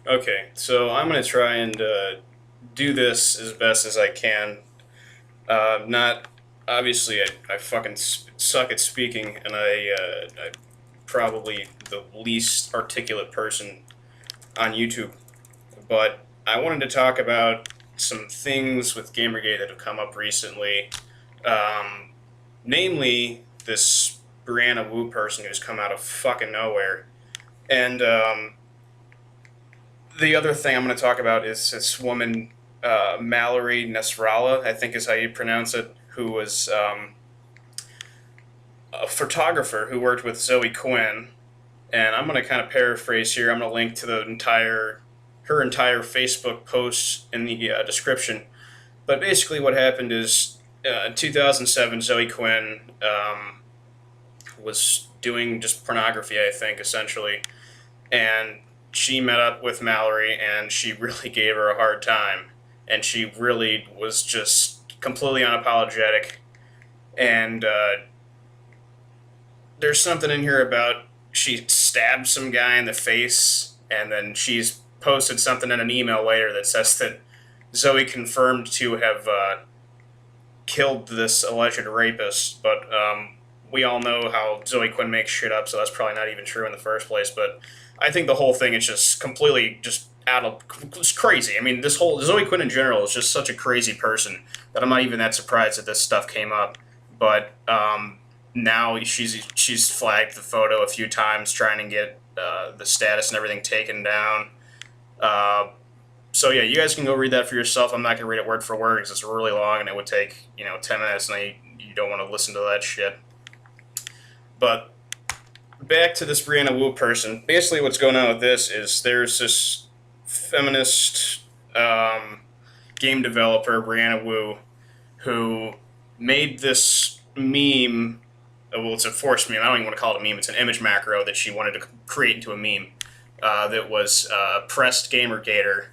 Okay, so I'm gonna try and do this as best as I can. Not obviously, I fucking suck at speaking, and I'm probably the least articulate person on YouTube. But I wanted to talk about some things with Gamergate that have come up recently. Um, Namely, this Brianna Wu person who's come out of fucking nowhere, and the other thing I'm going to talk about is this woman, Mallory Nasrallah, I think is how you pronounce it, who was a photographer who worked with Zoe Quinn. And I'm going to kind of paraphrase here. I'm going to link to her entire Facebook post in the description. But basically, what happened is in 2007, Zoe Quinn was doing just pornography, I think, essentially, and she met up with Mallory, and she really gave her a hard time, and she really was just completely unapologetic. And there's something in here about she stabbed some guy in the face, and then she's posted something in an email later that says that Zoe confirmed to have killed this alleged rapist, but we all know how Zoe Quinn makes shit up, so that's probably not even true in the first place. But I think the whole thing is just completely just out of it's crazy. I mean, this whole Zoe Quinn in general is just such a crazy person that I'm not even that surprised that this stuff came up. But now she's flagged the photo a few times, trying to get the status and everything taken down. Uh, so yeah, you guys can go read that for yourself. I'm not gonna read it word for word because it's really long and it would take 10 minutes, and you don't want to listen to that shit. But back to this Brianna Wu person. Basically, what's going on with this is there's this feminist game developer, Brianna Wu, who made this meme. Well, it's a forced meme. I don't even want to call it a meme. It's an image macro that she wanted to create into a meme that was pressed Gamergator,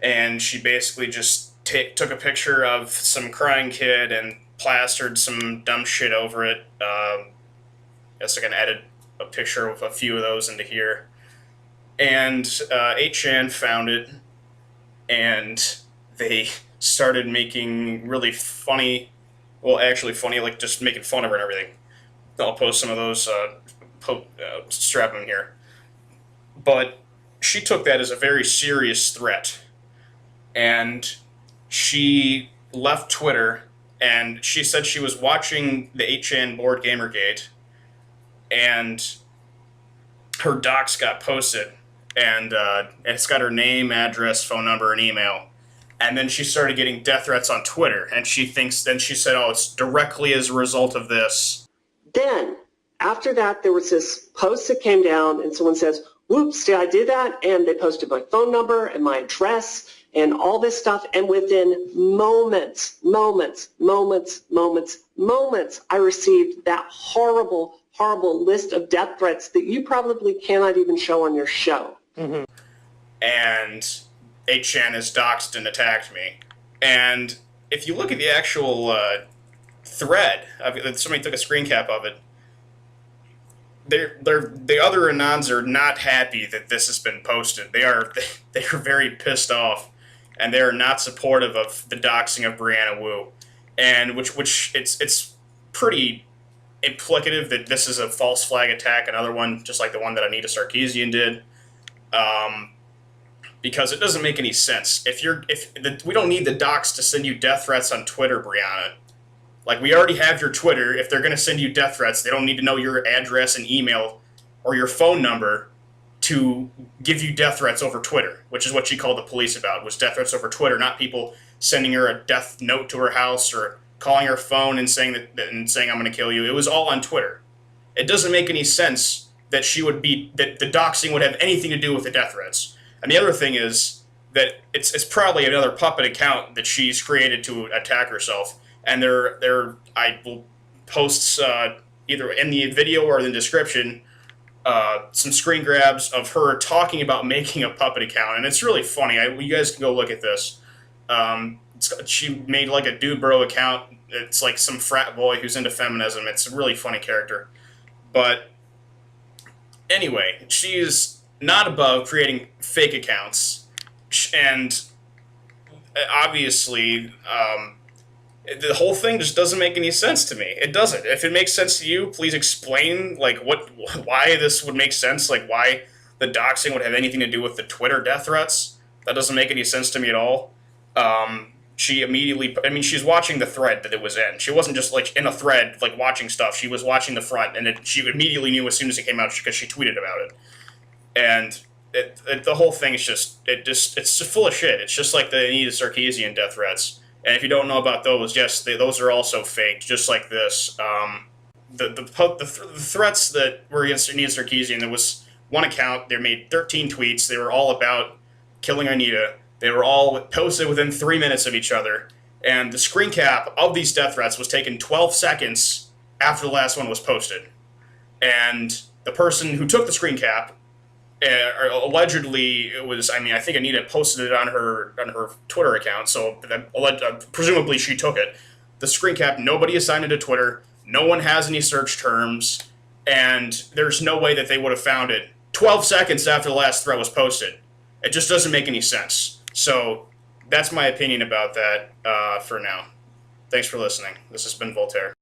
and she basically just took a picture of some crying kid and plastered some dumb shit over it. Guess I can edit a picture of a few of those into here. And 8chan found it, and they started making really funny, well, actually funny, like just making fun of her and everything. I'll post some of those, strap them here. But she took that as a very serious threat, and she left Twitter, and she said she was watching the 8chan board Gamergate, and her docs got posted, and it's got her name, address, phone number, and email. And then she started getting death threats on Twitter, and then she said, oh, it's directly as a result of this. Then, after that, there was this post that came down, and someone says, whoops, did I do that? And they posted my phone number and my address and all this stuff. And within moments, I received that horrible list of death threats that you probably cannot even show on your show. Mm-hmm. And 8chan has doxed and attacked me. And if you look at the actual thread, somebody took a screen cap of it, the other Anons are not happy that this has been posted. They are very pissed off, and they are not supportive of the doxing of Brianna Wu, and which it's pretty implicative that this is a false flag attack, another one just like the one that Anita Sarkeesian did, because it doesn't make any sense. We don't need the docs to send you death threats on Twitter, Brianna. Like, we already have your Twitter. If they're going to send you death threats, they don't need to know your address and email or your phone number to give you death threats over Twitter, which is what she called the police about, was death threats over Twitter, not people sending her a death note to her house or calling her phone and saying I'm going to kill you. It was all on Twitter. It doesn't make any sense that that the doxing would have anything to do with the death threats. And the other thing is that it's probably another puppet account that she's created to attack herself. And I will post either in the video or in the description some screen grabs of her talking about making a puppet account, and it's really funny. You guys can go look at this. She made like a dude bro account. It's like some frat boy who's into feminism. It's a really funny character. But anyway, she's not above creating fake accounts, and obviously, the whole thing just doesn't make any sense to me. It doesn't. If it makes sense to you, please explain why this would make sense, like why the doxing would have anything to do with the Twitter death threats. That doesn't make any sense to me at all. She immediately, I mean, she's watching the thread that it was in. She wasn't just like in a thread, like watching stuff. She was watching the front, and she immediately knew as soon as it came out because she tweeted about it. And the whole thing is it's just full of shit. It's just like the Anita Sarkeesian death threats. And if you don't know about those, yes, those are also fake, just like this. The threats that were against Anita Sarkeesian, there was one account. They made 13 tweets. They were all about killing Anita. They were all posted within 3 minutes of each other. And the screen cap of these death threats was taken 12 seconds after the last one was posted. And the person who took the screen cap, allegedly, it was. I mean, I think Anita posted it on her Twitter account, so presumably she took it. The screen cap, nobody assigned it to Twitter. No one has any search terms, and there's no way that they would have found it 12 seconds after the last thread was posted. It just doesn't make any sense. So that's my opinion about that for now. Thanks for listening. This has been Voltaire.